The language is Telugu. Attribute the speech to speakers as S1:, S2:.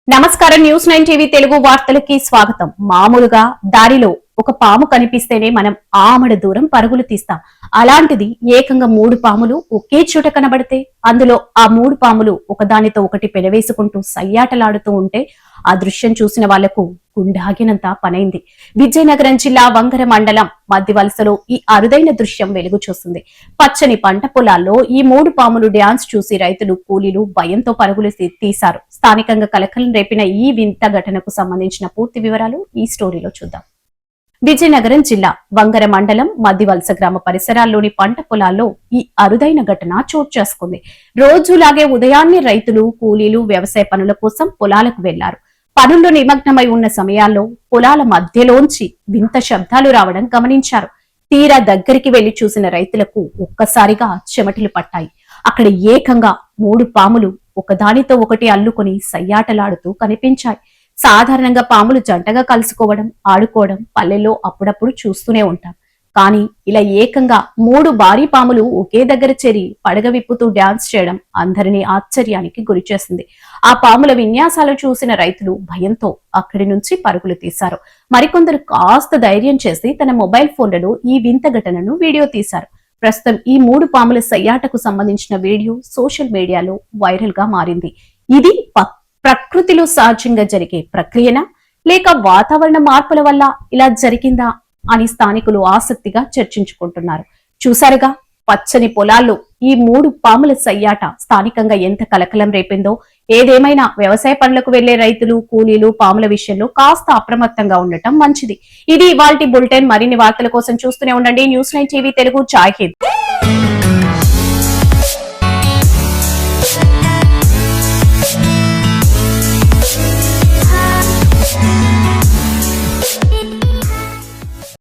S1: నమస్కారం. న్యూస్ 9 టీవీ తెలుగు వార్తలకి స్వాగతం. మామూలుగా దారిలో ఒక పాము కనిపిస్తేనే మనం ఆమడ దూరం పరుగులు తీస్తాం. అలాంటిది ఏకంగా 3 పాములు ఒకే చోట కనబడితే అందులో ఆ 3 పాములు ఒకదానితో ఒకటి పెనవేసుకుంటూ సయ్యాటలాడుతూ ఉంటే ఆ దృశ్యం చూసిన వాళ్లకు గుండాగినంత పనైంది. విజయనగరం జిల్లా వంగర మండలం మద్దివలసలో ఈ అరుదైన దృశ్యం వెలుగు చూస్తుంది. పచ్చని పంట పొలాల్లో ఈ 3 పాములు డ్యాన్స్ చూసి రైతులు కూలీలు భయంతో పరుగులు తీశారు. స్థానికంగా కలకలం రేపిన ఈ వింత ఘటనకు సంబంధించిన పూర్తి వివరాలు ఈ స్టోరీలో చూద్దాం. విజయనగరం జిల్లా వంగర మండలం మద్దివలస గ్రామ పరిసరాల్లోని పంట పొలాల్లో ఈ అరుదైన ఘటన చోటు చేసుకుంది. రోజులాగే ఉదయాన్నే రైతులు కూలీలు వ్యవసాయ పనుల కోసం పొలాలకు వెళ్లారు. పనుల్లో నిమగ్నమై ఉన్న సమయాల్లో పొలాల మధ్యలోంచి వింత శబ్దాలు రావడం గమనించారు. తీరా దగ్గరికి వెళ్లి చూసిన రైతులకు ఒక్కసారిగా చెమటలు పట్టాయి. అక్కడ ఏకంగా 3 పాములు ఒకదానితో ఒకటి అల్లుకొని సయ్యాటలాడుతూ కనిపించాయి. సాధారణంగా పాములు జంటగా కలుసుకోవడం, ఆడుకోవడం పల్లెల్లో అప్పుడప్పుడు చూస్తూనే ఉంటాం. కానీ ఇలా ఏకంగా 3 భారీ పాములు ఒకే దగ్గర చేరి పడగ విప్పుతూ డాన్స్ చేయడం అందరినీ ఆశ్చర్యానికి గురిచేసింది. ఆ పాముల విన్యాసాలు చూసిన రైతులు భయంతో అక్కడి నుంచి పరుగులు తీశారు. మరికొందరు కాస్త ధైర్యం చేసి తన మొబైల్ ఫోన్లలో ఈ వింత ఘటనను వీడియో తీశారు. ప్రస్తుతం ఈ 3 పాముల సయ్యాటకు సంబంధించిన వీడియో సోషల్ మీడియాలో వైరల్ గా మారింది. ఇది ప్రకృతిలో సహజంగా జరిగే ప్రక్రియనా లేక వాతావరణ మార్పుల వల్ల ఇలా జరిగిందా అని స్థానికులు ఆసక్తిగా చర్చించుకుంటున్నారు. చూసారుగా, పచ్చని పొలాల్లో ఈ 3 పాముల సయ్యాట స్థానికంగా ఎంత కలకలం రేపిందో. ఏదేమైనా వ్యవసాయ పనులకు వెళ్లే రైతులు కూలీలు పాముల విషయంలో కాస్త అప్రమత్తంగా ఉండటం మంచిది. ఇది ఇవాల్టి బులెటిన్. మరిన్ని వార్తల కోసం చూస్తూనే ఉండండి న్యూస్ 9 టీవీ తెలుగు. జై హింద్.